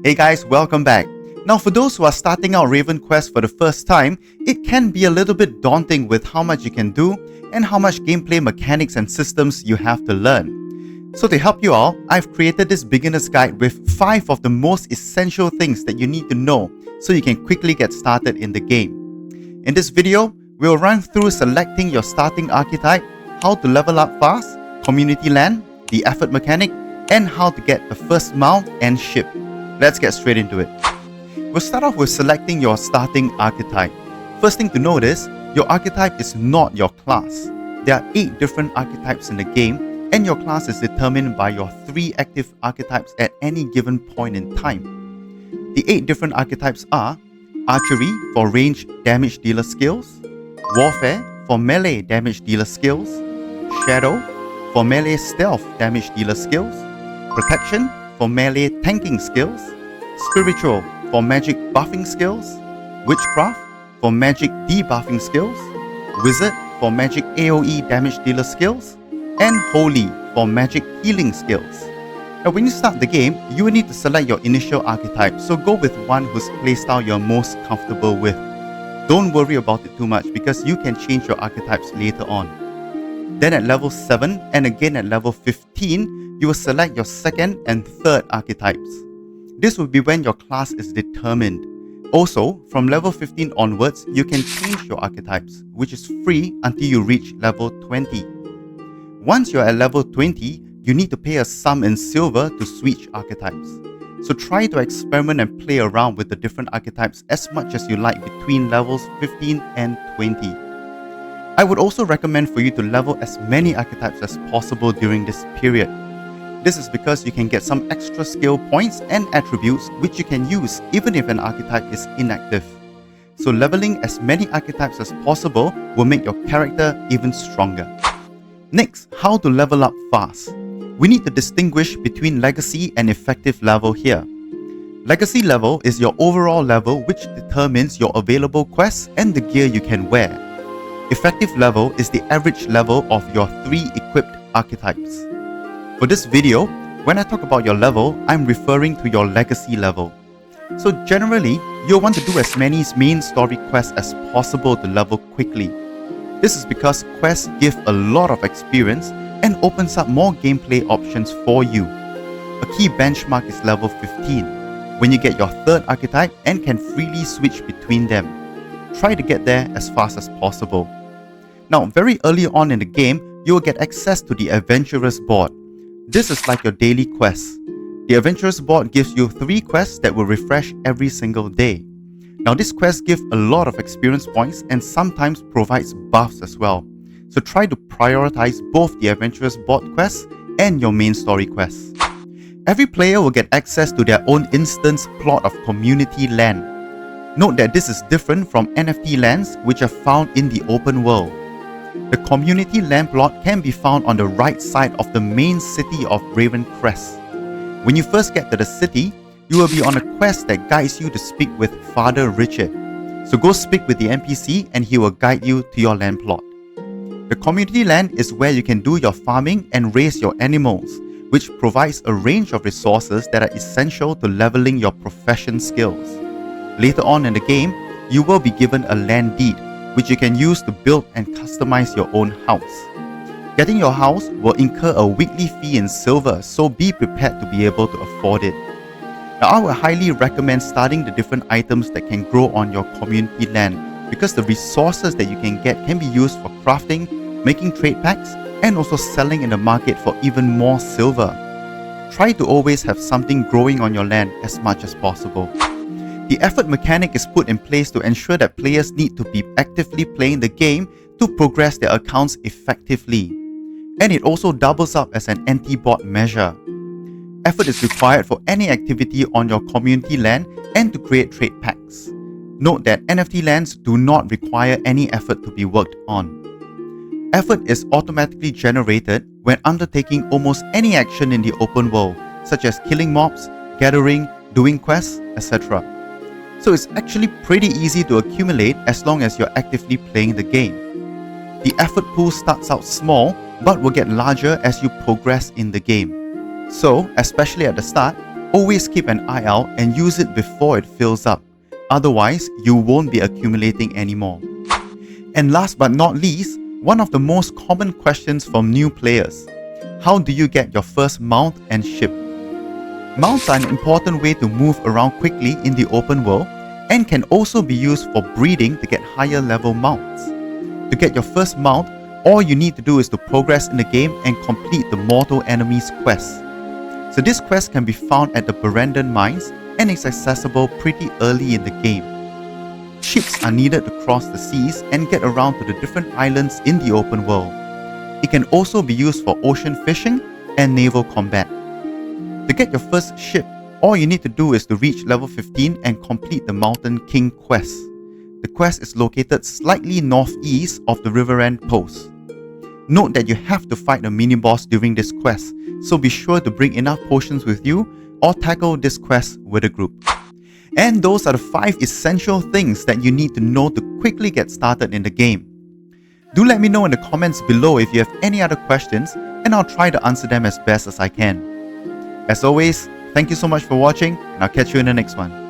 Hey guys, welcome back. Now for those who are starting out RavenQuest for the first time, it can be a little bit daunting with how much you can do and how much gameplay mechanics and systems you have to learn. So to help you out, I've created this beginner's guide with 5 of the most essential things that you need to know so you can quickly get started in the game. In this video, we'll run through selecting your starting archetype, how to level up fast, community land, the effort mechanic, and how to get the first mount and ship. Let's get straight into it. We'll start off with selecting your starting archetype. First thing to note is, your archetype is not your class. There are 8 different archetypes in the game, and your class is determined by your 3 active archetypes at any given point in time. The 8 different archetypes are Archery for range damage dealer skills, Warfare for melee damage dealer skills, Shadow for melee stealth damage dealer skills, Protection for melee tanking skills, Spiritual for magic buffing skills, Witchcraft for magic debuffing skills, Wizard for magic AoE damage dealer skills, and Holy for magic healing skills. Now when you start the game, you will need to select your initial archetype, so go with one whose playstyle you're most comfortable with. Don't worry about it too much because you can change your archetypes later on. Then at level 7 and again at level 15, you will select your second and third archetypes. This will be when your class is determined. Also, from level 15 onwards, you can change your archetypes, which is free until you reach level 20. Once you're at level 20, you need to pay a sum in silver to switch archetypes. So try to experiment and play around with the different archetypes as much as you like between levels 15 and 20. I would also recommend for you to level as many archetypes as possible during this period. This is because you can get some extra skill points and attributes which you can use even if an archetype is inactive. So leveling as many archetypes as possible will make your character even stronger. Next, how to level up fast. We need to distinguish between legacy and effective level here. Legacy level is your overall level which determines your available quests and the gear you can wear. Effective level is the average level of your 3 equipped archetypes. For this video, when I talk about your level, I'm referring to your legacy level. So generally, you'll want to do as many main story quests as possible to level quickly. This is because quests give a lot of experience and opens up more gameplay options for you. A key benchmark is level 15, when you get your third archetype and can freely switch between them. Try to get there as fast as possible. Now, very early on in the game, you will get access to the Adventurers board. This is like your daily quests. The Adventurers board gives you 3 quests that will refresh every single day. Now these quests give a lot of experience points and sometimes provides buffs as well. So try to prioritize both the Adventurers board quests and your main story quests. Every player will get access to their own instance plot of community land. Note that this is different from NFT lands which are found in the open world. The community land plot can be found on the right side of the main city of RavenQuest. When you first get to the city, you will be on a quest that guides you to speak with Father Richard. So go speak with the NPC and he will guide you to your land plot. The community land is where you can do your farming and raise your animals, which provides a range of resources that are essential to leveling your profession skills. Later on in the game, you will be given a land deed, which you can use to build and customize your own house. Getting your house will incur a weekly fee in silver, so be prepared to be able to afford it. Now, I would highly recommend starting the different items that can grow on your community land because the resources that you can get can be used for crafting, making trade packs, and also selling in the market for even more silver. Try to always have something growing on your land as much as possible. The effort mechanic is put in place to ensure that players need to be actively playing the game to progress their accounts effectively. And it also doubles up as an anti-bot measure. Effort is required for any activity on your community land and to create trade packs. Note that NFT lands do not require any effort to be worked on. Effort is automatically generated when undertaking almost any action in the open world, such as killing mobs, gathering, doing quests, etc. So it's actually pretty easy to accumulate as long as you're actively playing the game. The effort pool starts out small but will get larger as you progress in the game. So, especially at the start, Always keep an eye out and use it before it fills up. Otherwise, you won't be accumulating anymore. And last but not least, one of the most common questions from new players. How do you get your first mount and ship? Mounts are an important way to move around quickly in the open world and can also be used for breeding to get higher level mounts. To get your first mount, all you need to do is to progress in the game and complete the Mortal Enemies quest. So this quest can be found at the Berendon Mines and is accessible pretty early in the game. Ships are needed to cross the seas and get around to the different islands in the open world. It can also be used for ocean fishing and naval combat. To get your first ship, all you need to do is to reach level 15 and complete the Mountain King quest. The quest is located slightly northeast of the Riverend Post. Note that you have to fight a mini-boss during this quest, so be sure to bring enough potions with you or tackle this quest with a group. And those are the 5 essential things that you need to know to quickly get started in the game. Do let me know in the comments below if you have any other questions, and I'll try to answer them as best as I can. As always, thank you so much for watching, and I'll catch you in the next one.